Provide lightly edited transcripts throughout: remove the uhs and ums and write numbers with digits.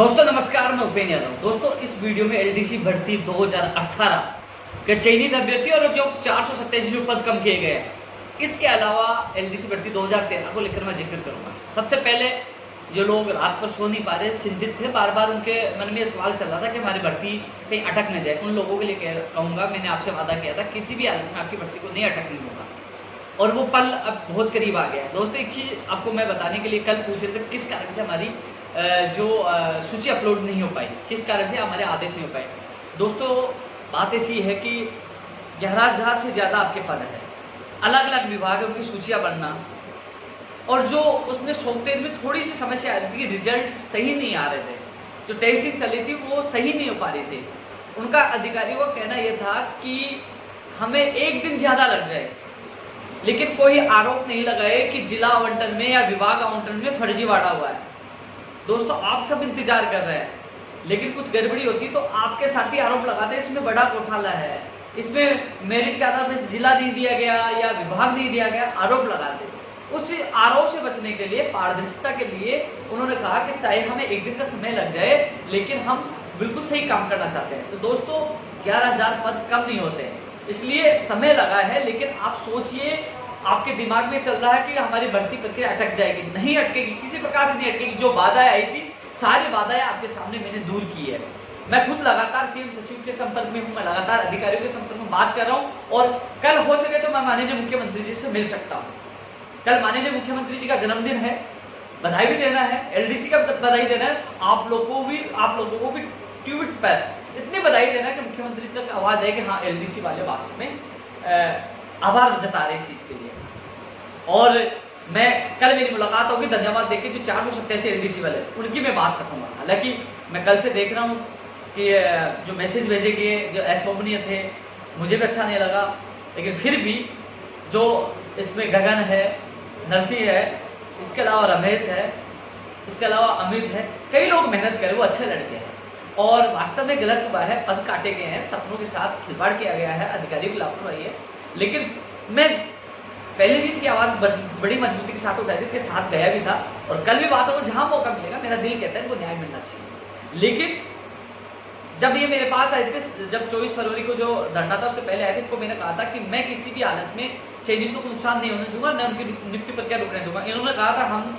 दोस्तों नमस्कार, मैं उपेंद्र यादव। दोस्तों इस वीडियो में एलडीसी भर्ती 2018 के चयनित अभ्यर्थी और जो 487 पद कम किए गए, इसके अलावा एलडीसी भर्ती 2013 को लेकर मैं जिक्र करूंगा। सबसे पहले जो लोग रात पर सो नहीं पा रहे, चिंतित थे, बार बार उनके मन में सवाल चल रहा था कि हमारी भर्ती कहीं अटक न जाए, उन लोगों के लिए कहूँगा, मैंने आपसे वादा किया था किसी भी हालत में आपकी भर्ती को नहीं अटकने दूंगा और वो पल अब बहुत करीब आ गया है। दोस्तों एक चीज़ आपको मैं बताने के लिए कल पूछ रहे थे किस कारण से हमारी जो सूची अपलोड नहीं हो पाई, किस कारण से हमारे आदेश नहीं हो पाए। दोस्तों बात ऐसी है कि 11,000 से ज़्यादा आपके पद है, अलग अलग विभाग है, उनकी सूचियाँ बनना, और जो उसमें सॉफ्टवेयर में थोड़ी सी समस्या आ रही थी कि रिजल्ट सही नहीं आ रहे थे, जो टेस्टिंग चली थी वो सही नहीं हो पा रही थी। उनका अधिकारियों का कहना यह था कि हमें एक दिन ज़्यादा लग जाए, लेकिन कोई आरोप नहीं लगाए कि जिला आवंटन में या विभाग आवंटन में फर्जीवाड़ा हुआ है। दोस्तों आप सब इंतजार कर रहे हैं, लेकिन कुछ गड़बड़ी होती तो आपके साथी आरोप लगाते इसमें बड़ा घोटाला है, इसमें मेरिट के आधार पर जिला नहीं दिया गया या विभाग नहीं दिया गया, आरोप लगाते। उस आरोप से बचने के लिए, पारदर्शिता के लिए उन्होंने कहा कि चाहे हमें एक दिन का समय लग जाए, लेकिन हम बिल्कुल सही काम करना चाहते हैं। तो दोस्तों 11,000 पद कम नहीं होते, इसलिए समय लगा है, लेकिन आप सोचिए, आपके दिमाग में चल रहा है कि हमारी भर्ती प्रक्रिया अटक जाएगी, नहीं अटकेगी, किसी प्रकार से नहीं अटकेगी। जो बाधाएं आई थी सारी बाधाएं आपके सामने मैंने दूर की है। मैं खुद लगातार सीएम सचिव के संपर्क में हूँ, मैं लगातार अधिकारियों के संपर्क में बात कर रहा हूँ, और कल हो सके तो मैं माननीय मुख्यमंत्री जी से मिल सकता हूँ। कल माननीय मुख्यमंत्री जी का जन्मदिन है, बधाई भी देना है, एलडीसी का बधाई देना है, आप लोगों को भी ट्वीट पर इतनी बधाई देना है कि मुख्यमंत्री तक आवाज है कि हाँ एलडीसी वाले वास्तव में आभार जता रहे इस चीज के लिए। और मैं कल मेरी मुलाकात होगी, धन्यवाद देके जो 487 एलडीसी वाले, उनकी मैं बात करूंगा। हालांकि मैं कल से देख रहा हूँ कि जो मैसेज भेजे गए जो अशोभनीय थे, मुझे भी अच्छा नहीं लगा, लेकिन फिर भी जो इसमें गगन है, नरसी है, इसके अलावा रमेश है, इसके अलावा अमित है, कई लोग मेहनत करें, वो अच्छे लड़के हैं, और वास्तव में गलत हुआ है, पद काटे गए हैं, सपनों के साथ खिलवाड़ किया गया है, अधिकारियों की लापरवाही है। लेकिन मैं पहले भी इनकी आवाज़ बड़ी मजबूती के साथ उठाई थी, इनके साथ गया भी था, और कल भी बात होगा, जहाँ मौका मिलेगा मेरा दिल कहता है इनको न्याय मिलना चाहिए। लेकिन जब ये मेरे पास आए थे, जब 24 फरवरी को जो धरना था उससे पहले आए थे, इनको मैंने कहा था कि मैं किसी भी हालत में चयनितों को नुकसान नहीं होने दूंगा, न उनकी नियुक्ति प्रक्रिया रुकने दूंगा। इन्होंने कहा था हम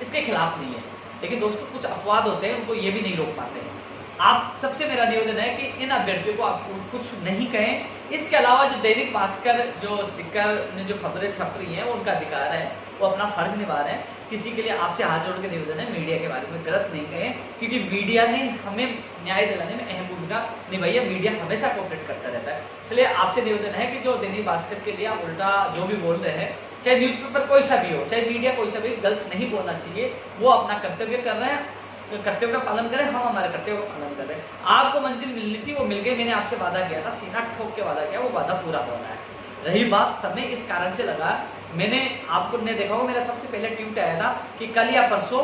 इसके खिलाफ नहीं है, लेकिन दोस्तों कुछ अपवाद होते हैं, उनको ये भी नहीं रोक पाते हैं। आप सबसे मेरा निवेदन है कि इन अभ्यर्थियों को आप कुछ नहीं कहें। इसके अलावा जो दैनिक भास्कर, जो सिक्कर ने जो खबरें छप रही हैं, वो उनका अधिकार है, वो अपना फर्ज निभा रहे हैं। किसी के लिए आपसे हाथ जोड़ के निवेदन है, मीडिया के बारे में गलत नहीं कहें, क्योंकि मीडिया ने हमें न्याय दिलाने में अहम भूमिका निभाई है, मीडिया हमेशा कोऑपरेट करता रहता है। इसलिए आपसे निवेदन है कि जो दैनिक भास्कर के लिए आप उल्टा जो भी बोल रहे हैं, चाहे न्यूज़पेपर कोई सा भी हो, चाहे मीडिया कोई सा भी, गलत नहीं बोलना चाहिए। वो अपना कर्तव्य कर रहे हैं, कर्तव्य का पालन करें, हम हमारे कर्तव्य का पालन कर रहे हैं। आपको मंजिल मिलनी थी, वो मिल गई, मैंने आपसे वादा किया था, सीना ठोक के वादा किया, वो वादा पूरा हो रहा है। रही बात समय, इस कारण से लगा, मैंने आपको ने देखा होगा मेरा सबसे पहले ट्वीट आया था कि कल या परसों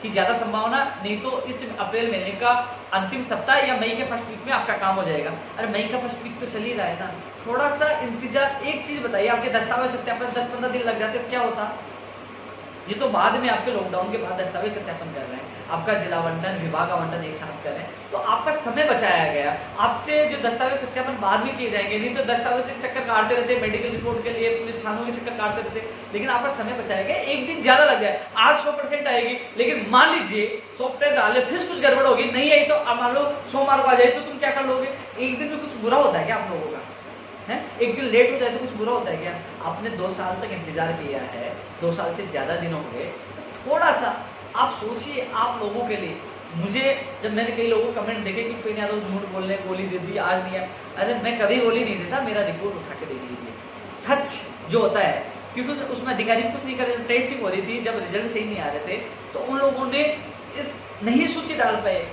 की ज़्यादा संभावना, नहीं तो इस अप्रैल महीने का अंतिम सप्ताह या मई के फर्स्ट वीक में आपका काम हो जाएगा। अरे मई का फर्स्ट वीक तो चल ही रहा है ना, थोड़ा सा इंतजार। एक चीज़ बताइए, आपके दस्तावेज सत्यापन 10-15 दिन लग जाते, क्या होता? ये तो बाद में आपके लॉकडाउन के बाद दस्तावेज सत्यापन कर रहे हैं, आपका जिला आवंटन, विभाग आवंटन एक साथ कर रहे हैं, तो आपका समय बचाया गया। आपसे जो दस्तावेज सत्यापन बाद में किए जाएंगे, नहीं तो दस्तावेज से चक्कर काटते रहते, मेडिकल रिपोर्ट के लिए पुलिस थानों के चक्कर काटते रहते, लेकिन आपका समय बचाया गया। एक दिन ज्यादा लग जाए, आज 100% आएगी, लेकिन मान लीजिए सॉफ्टवेयर डाले, फिर कुछ गड़बड़ होगी, नहीं आई तो मान लो सोमवार को आ जाए, तो तुम क्या कर लोगे? एक दिन में कुछ बुरा होता है क्या आप लोगों का? है एक दिन लेट हो जाए तो कुछ बुरा होता है क्या? आपने 2 साल तक इंतजार किया है, 2 साल से ज़्यादा दिन हो गए, थोड़ा सा आप सोचिए आप लोगों के लिए। मुझे जब मैंने कई लोगों को कमेंट देखे कि कोई नहीं आता, झूठ बोलने गोली दे दी, आज नहीं है, अरे मैं कभी गोली नहीं देता, मेरा रिपोर्ट उठा के देख लीजिए। सच जो होता है, क्योंकि उसमें अधिकारी कुछ नहीं कर रहे, टेस्टिंग हो रही थी, जब रिजल्ट सही नहीं आ रहे थे तो उन लोगों ने इस नहीं सूची डाल पाए।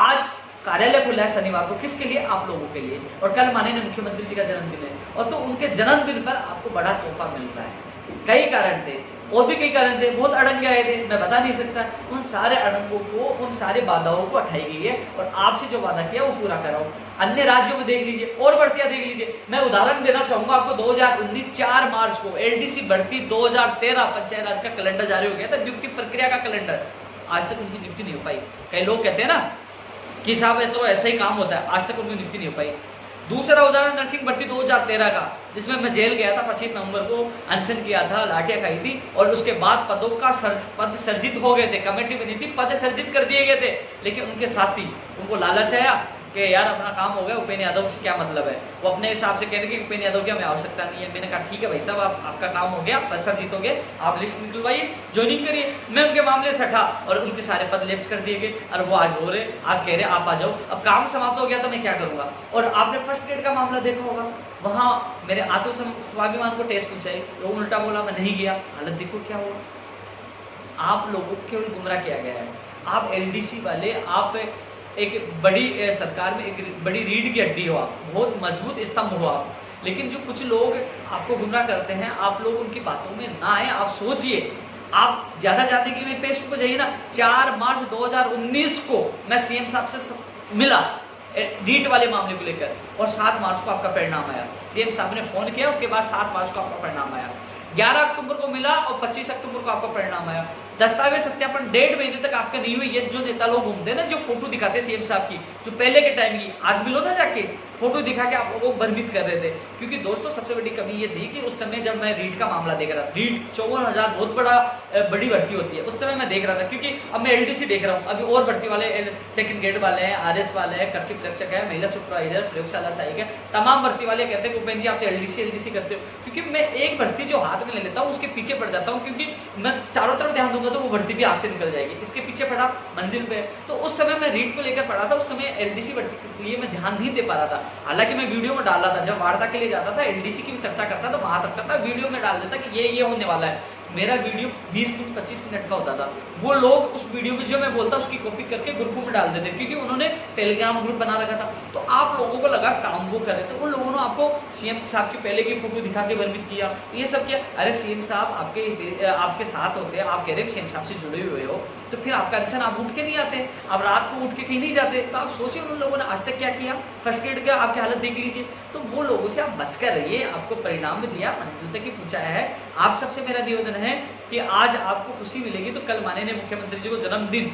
आज कार्यालय खुला है शनिवार को, किसके लिए? आप लोगों के लिए, और कल माननीय मुख्यमंत्री जी का जन्मदिन है, और तो उनके जन्मदिन पर आपको बड़ा तोहफा मिल रहा है। कई कारण थे, और भी कई कारण थे, बहुत अड़ंगे आए थे, मैं बता नहीं सकता। उन सारे अड़ंगों को, उन सारे बाधाओं को हटाई गई है, और आपसे जो वादा किया वो पूरा कराओ। अन्य राज्यों में देख लीजिए, और भर्तियां देख लीजिए। मैं उदाहरण देना चाहूंगा आपको, 2019 4 मार्च को एलडीसी भर्ती 2013 पंचायत राज का कैलेंडर जारी हो गया था, नियुक्ति प्रक्रिया का कैलेंडर। आज तक उनकी नियुक्ति नहीं हो पाई। कई लोग कहते हैं ना कि साहब ये तो ऐसा ही काम होता है, आज तक उनकी नियुक्ति नहीं हो पाई। दूसरा उदाहरण नर्सिंग भर्ती 2013 का, जिसमें मैं जेल गया था, 25 नवंबर को अनशन किया था, लाठियां खाई थी और उसके बाद पद सर्जित हो गए थे, कमेटी बनी थी, पद सर्जित कर दिए गए थे, लेकिन उनके साथी उनको लालच आया कि यार अपना काम हो गया, उपेंद्र यादव से क्या मतलब है। वो अपने हिसाब से कह रहे कि उपेंद्र यादव की हमें आवश्यकता नहीं है। मैंने कहा ठीक है भाई साहब, आपका काम हो गया, पद सर्जित हो गए, आप लिस्ट निकलवाइए, ज्वाइनिंग करिए। मैं उनके मामले से हटा और उनके सारे पद लेप्स कर दिए गए। और वो आज हो रहे, आज कह रहे आप आ जाओ। अब काम समाप्त हो गया तो मैं क्या करूंगा। और आपने फर्स्ट ग्रेड का मामला देखा होगा, वहां मेरे आत्मस्वाभिमान को टेस्ट पूछाई, लोग उल्टा बोला, मैं नहीं गया। हालत देखो क्या हुआ। आप लोगों को केवल गुमराह किया गया है। आप एलडीसी वाले, आप एक बड़ी सरकार में एक बड़ी रीढ़ की हड्डी हो, आप बहुत मजबूत स्तंभ हो आप, लेकिन जो कुछ लोग आपको गुमराह करते हैं, आप लोग उनकी बातों में ना आए। आप सोचिए, आप ज्यादा जानने के लिए फेसबुक पर जाइए ना। 4 मार्च 2019 को मैं सीएम साहब से मिला नीट वाले मामले को लेकर, और 7 मार्च को आपका परिणाम आया। सीएम साहब ने फोन किया, उसके बाद 7 मार्च को आपका परिणाम आया। 11 अक्टूबर को मिला और 25 अक्टूबर को आपका परिणाम आया। दस्तावेज सत्यापन 1.5 महीने तक आपका नहीं हुई। ये जो नेता लोग घूमते हैं ना, जो फोटो दिखाते हैं सीएम साहब की, जो पहले के टाइम की, आज भी लो ना जाके फोटो दिखा के आप लोगों को भ्रमित कर रहे थे। क्योंकि दोस्तों सबसे बड़ी कमी ये थी कि उस समय जब मैं रीट का मामला देख रहा था, रीट 54,000 बहुत बड़ी भर्ती होती है, उस समय मैं देख रहा था। क्योंकि अब मैं एलडीसी देख रहा हूँ, अभी और भर्ती वाले सेकंड ग्रेड वाले हैं, आरएस वाले हैं, कृषि प्रेक्षक है, महिला सुपरवाइजर, प्रयोगशाला सहायक है, तमाम भर्ती वाले कहते हैं उपेंद्र जी आप तो एलडीसी करते हो। क्योंकि मैं एक भर्ती जो हाथ में ले लेता हूँ उसके पीछे पड़ जाता हूँ, क्योंकि मैं चारों तरफ ध्यान दूंगा तो वो भर्ती भी हाथ से निकल जाएगी। इसके पीछे पड़ा मंजिल पे। तो उस समय मैं रीट को लेकर पढ़ा था, उस समय एलडीसी भर्ती के लिए मैं ध्यान नहीं दे पा रहा था। हालांकि मैं वीडियो में डाल रहा था, जब वार्ता के लिए जाता था एलडीसी की भी चर्चा करता था, वहां तक था, वीडियो में डाल देता कि ये होने वाला है। मेरा वीडियो 20 मिनट 25 मिनट का होता था। वो लोग उस वीडियो में जो मैं बोलता उसकी कॉपी करके ग्रुपों में डाल देते, क्योंकि उन्होंने टेलीग्राम ग्रुप बना रखा था। तो आप लोगों को लगा काम वो कर रहे थे, उन लोगों ने आपको सीएम साहब की पहले की फोटो दिखा के भ्रमित किया, ये सब किया। अरे सीएम साहब आपके साथ होते हैं, आप कह रहे हैं सीएम साहब से जुड़े हुए हो, तो फिर आपका अनशन आप उठ के नहीं आते, आप रात को उठ के कहीं नहीं जाते। तो आप सोचिए उन लोगों ने आज तक क्या किया। फर्स्ट ग्रेड का आपकी हालत देख लीजिए। तो वो लोगों से आप बचकर रहिए। आपको परिणाम भी दिया, मंजिल तक ही पहुंचाया है। आप सबसे मेरा निवेदन है कि आज आपको खुशी मिलेगी तो कल माननीय मुख्यमंत्री जी को जन्मदिन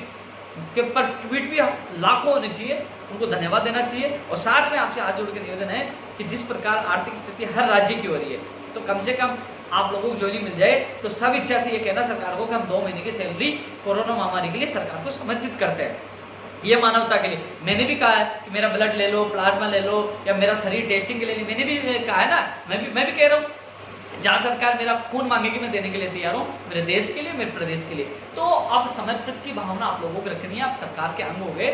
के ऊपर ट्वीट भी लाखों होने चाहिए, उनको धन्यवाद देना चाहिए। और साथ में आपसे हाथ जोड़ के निवेदन है कि जिस प्रकार आर्थिक स्थिति हर राज्य की हो रही है, तो कम से कम आप लोगों को ज्वाइनिंग मिल जाए। तो सब इच्छा से ये कहना सरकार को कि हम 2 महीने की सैलरी कोरोना महामारी के लिए सरकार को समर्पित करते हैं, ये मानवता के लिए। मैंने भी कहा है कि मेरा ब्लड ले लो, प्लाज्मा ले लो, या मेरा शरीर टेस्टिंग के लिए, मैंने भी कहा है ना, मैं भी कह रहा हूँ, जहाँ सरकार मेरा खून मांगेगी मैं देने के लिए तैयार हूँ, मेरे देश के लिए, मेरे प्रदेश के लिए। तो अब समर्पित की भावना आप लोगों को रखनी है। आप सरकार के अंग हो गए।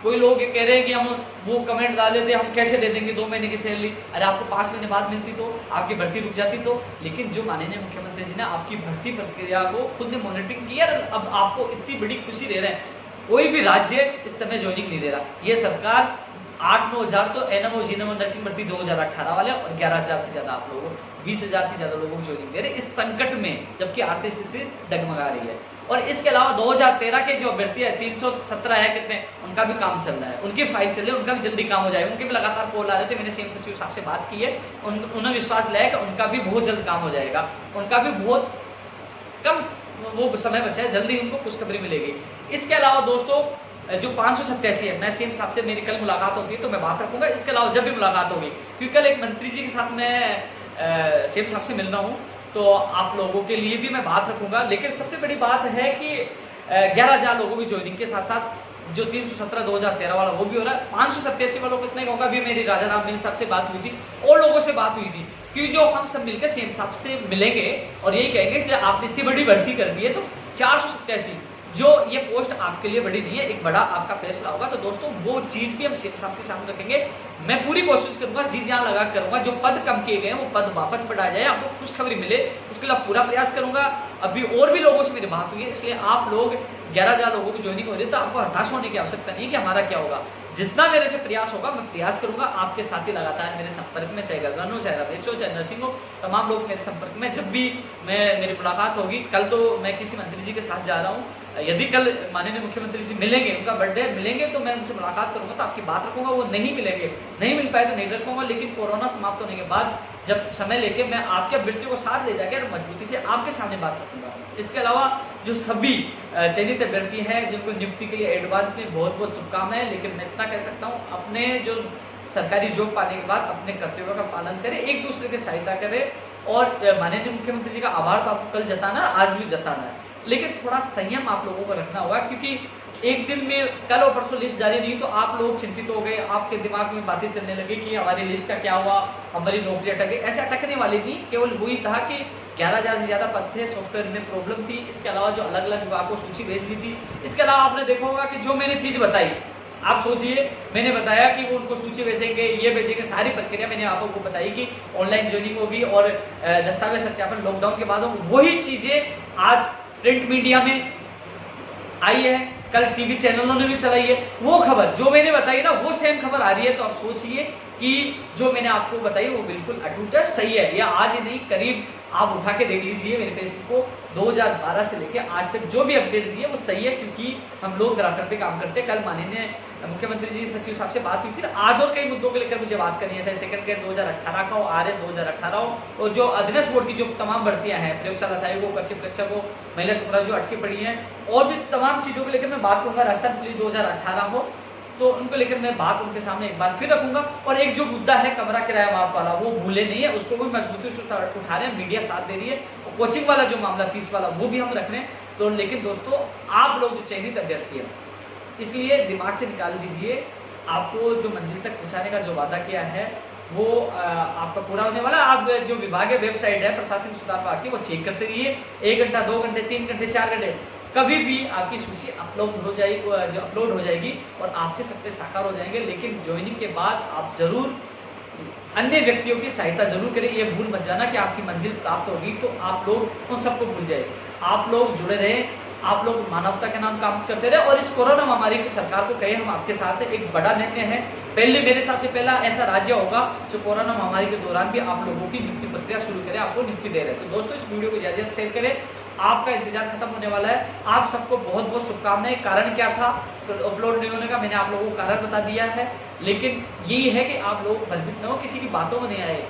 कोई लोग ये कह रहे हैं कि हम वो कमेंट डाल देते हम कैसे दे देंगे 2 महीने की सैलरी। अरे आपको 5 महीने बाद मिलती तो, आपकी भर्ती रुक जाती तो। लेकिन जो माननीय मुख्यमंत्री जी ने आपकी भर्ती प्रक्रिया को खुद ने मॉनिटरिंग किया, अब आपको इतनी बड़ी खुशी दे रहे हैं। कोई भी राज्य इस समय ज्वाइनिंग नहीं दे रहा। ये सरकार 8-9 हज़ार तो एनएमओ जीएनएमओ नर्सिंग भर्ती 2018 वाले, और 11,000 से ज्यादा आप लोगों, 20,000 से ज्यादा लोगों को ज्वाइनिंग दे रहे इस संकट में, जबकि आर्थिक स्थिति डगमगा रही है। और इसके अलावा 2013 के जो अभ्यर्थी है 317 है, कितने, उनका भी काम चल रहा है, उनकी फाइल चल रही है, उनका भी जल्दी काम हो जाएगा। उनके भी लगातार कॉल आ रहे थे, मैंने सीएम सचिव साहब से बात की है, उन्हें विश्वास दिलाया कि उनका भी बहुत जल्द काम हो जाएगा। उनका भी बहुत कम वो समय बचा है, जल्दी उनको खुशखबरी मिलेगी। इसके अलावा दोस्तों जो 587 है, मैं सीएम साहब से मेरी कल मुलाकात होती है तो मैं बात रखूंगा। इसके अलावा जब भी मुलाकात होगी, क्योंकि कल एक मंत्री जी के साथ मैं सीएम साहब से मिलना हूँ, तो आप लोगों के लिए भी मैं बात रखूंगा। लेकिन सबसे बड़ी बात है कि 11,000 लोगों की ज्वाइनिंग के साथ साथ जो 317 2013 वाला वो भी हो रहा है। 587 वालों को कितने होगा, भी मेरी राजा राम मील साहब से बात हुई थी और लोगों से बात हुई थी कि जो हम सब मिलकर सीएम साहब से मिलेंगे और यही कहेंगे कि आपने इतनी बड़ी भर्ती कर दी है, तो 487 जो ये पोस्ट आपके लिए बड़ी नहीं है, एक बड़ा आपका फैसला होगा। तो दोस्तों वो चीज भी हम सीएम साहब के सामने रखेंगे। मैं पूरी कोशिश करूंगा, जी जान लगा करूंगा, जो पद कम किए गए हैं वो पद वापस बढ़ाया जाए, आपको खुशखबरी मिले, उसके लिए पूरा प्रयास करूंगा। अभी और भी लोगों से मेरी बात हुई है, इसलिए आप लोग 11,000 लोगों की ज्वाइनिंग हो रही है, तो आपको हताश होने की आवश्यकता नहीं है कि हमारा क्या होगा। जितना मेरे से प्रयास होगा मैं प्रयास करूंगा। आपके साथी लगातार मेरे संपर्क में, चाहे गगन हो, चाहे रमेश हो, चाहे नरसिंह हो, तमाम लोग मेरे संपर्क में। जब भी मेरी मुलाकात होगी, कल तो मैं किसी मंत्री जी के साथ जा रहा हूँ यदि कल माननीय मुख्यमंत्री जी मिलेंगे, उनका बर्थडे मिलेंगे तो मैं उनसे मुलाकात करूंगा तो आपकी बात रखूंगा। वो नहीं मिलेंगे, नहीं मिल पाए तो नहीं रख पाऊंगा, लेकिन कोरोना समाप्त होने के बाद जब समय लेके मैं आपके अभ्यर्थी को साथ ले जाकर मजबूती से आपके सामने बात रखूंगा। इसके अलावा जो सभी चयनित अभ्यर्थी हैं जिनको नियुक्ति के लिए एडवांस में बहुत बहुत शुभकामनाएं, लेकिन मैं इतना कह सकता हूँ अपने जो सरकारी जॉब पाने के बाद अपने कर्तव्यों का पालन करें, एक दूसरे की सहायता करें और माननीय मुख्यमंत्री जी का आभार तो आपको कल जताना, आज भी जताना है, लेकिन थोड़ा संयम आप लोगों को रखना होगा, क्योंकि एक दिन में कल और परसों लिस्ट जारी नहीं तो आप लोग चिंतित हो गए, आपके दिमाग में बातें चलने लगी कि हमारी लिस्ट का क्या हुआ, हमारी नौकरी अटक गई। ऐसे अटकने वाली थी, केवल वही था कि 11,000 से ज़्यादा पद थे, सॉफ्टवेयर में प्रॉब्लम थी, इसके अलावा जो अलग अलग विभाग को सूची भेजनी थी। इसके अलावा आपने देखा होगा कि जो मैंने चीज़ बताई, आप सोचिए मैंने बताया कि वो उनको सूची भेजेंगे, ये भेजेंगे, सारी प्रक्रिया मैंने आपको बताई कि ऑनलाइन ज्वाइनिंग होगी और दस्तावेज सत्यापन लॉकडाउन के बाद हो। वही चीज़ें आज प्रिंट मीडिया में आई है, कल टीवी चैनलों ने भी चलाई है। वो खबर जो मैंने बताई ना, वो सेम खबर आ रही है। तो आप सोचिए कि जो मैंने आपको बताई वो बिल्कुल अटूट है, सही है। या आज ही नहीं, करीब आप उठा के देख लीजिए मेरे फेसबुक को, 2012 से लेकर आज तक जो भी अपडेट दी है वो सही है, क्योंकि हम लोग धरातल पे काम करते हैं। कल माननीय मुख्यमंत्री जी सचिव साहब से बात हुई थी, आज और कई मुद्दों को लेकर मुझे बात करनी है, चाहे सेकंड ग्रेड 2018 का हो, आर 2018 हो, और जो अधीनस्थ बोर्ड की जो तमाम भर्तियां हैं, प्रयोगशाला सहायक हो, कृषि प्रेक्षक हो, महिला सुधार जो अटकी पड़ी हैं, और भी तमाम चीज़ों को लेकर मैं बात करूँगा। राजस्थान पुलिस 2018 हो तो उनको लेकर मैं बात उनके सामने एक बार फिर रखूंगा। और एक जो मुद्दा है कमरा किराया माफ वाला, वो भूले नहीं है, उसको भी मजबूती से उठा रहे हैं, मीडिया साथ दे रही है। कोचिंग वाला जो मामला फीस वाला वो भी हम रख रहे हैं। तो लेकिन दोस्तों, आप लोग जो चयनित अभ्यर्थी हैं, इसलिए दिमाग से निकाल दीजिए, आपको जो मंजिल तक पहुंचाने का जो वादा किया है वो आपका पूरा होने वाला। आप जो विभागीय वेबसाइट है प्रशासन सुधार विभाग की, वो चेक करते रहिए। 1 घंटा, 2 घंटे, 3 घंटे, 4 घंटे, कभी भी आपकी सूची अपलोड हो जाएगी और आपके सपने साकार हो जाएंगे। लेकिन ज्वाइनिंग के बाद आप जरूर अन्य व्यक्तियों की सहायता जरूर करें। ये भूल मत जाना कि आपकी मंजिल प्राप्त होगी तो आप लोग उन सबको भूल जाए। आप लोग जुड़े रहें, आप लोग मानवता के नाम काम करते रहे और इस कोरोना महामारी की सरकार को कहे हम आपके साथ है। एक बड़ा निर्णय है, पहले मेरे हिसाब से पहला ऐसा राज्य होगा जो कोरोना महामारी के दौरान भी आप लोगों की नियुक्ति प्रक्रिया शुरू करे, आपको नियुक्ति दे रहे हैं। तो दोस्तों, इस वीडियो को ज्यादा शेयर करें, आपका इंतजार खत्म होने वाला है। आप सबको बहुत बहुत शुभकामनाएं। कारण क्या था तो अपलोड नहीं होने का, मैंने आप लोगों को कारण बता दिया है, लेकिन यही है कि आप लोग भ्रमित न हो, किसी की बातों में नहीं आए,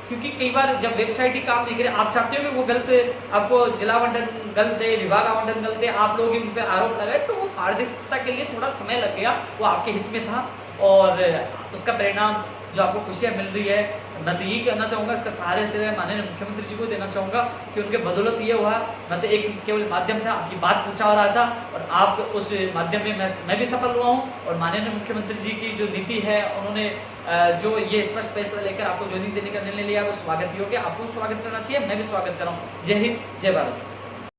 क्योंकि कई बार जब वेबसाइट ही काम नहीं करे, आप चाहते हो कि वो गलत आपको जिला आवंटन गलत दे, विभाग आवंटन गलत दे, आप लोग इन पर आरोप लगाए, तो वो पारदर्शिता के लिए थोड़ा समय लग गया, वो आपके हित में था और उसका परिणाम जो आपको खुशियाँ मिल रही है, मैं तो यही कहना चाहूँगा, इसका सहारे से माननीय मुख्यमंत्री जी को देना चाहूँगा कि उनके बदौलत ये हुआ। मैं तो एक केवल माध्यम था, आपकी बात पूछा हो रहा था और आप उस माध्यम में मैं भी सफल हुआ हूँ। और माननीय मुख्यमंत्री जी की जो नीति है, उन्होंने जो ये स्पष्ट फैसला लेकर आपको ज्वाइनिंग देने का निर्णय लिया, वो स्वागत योग्य, आपको स्वागत करना चाहिए, मैं भी स्वागत कर रहा हूँ। जय हिंद, जय भारत।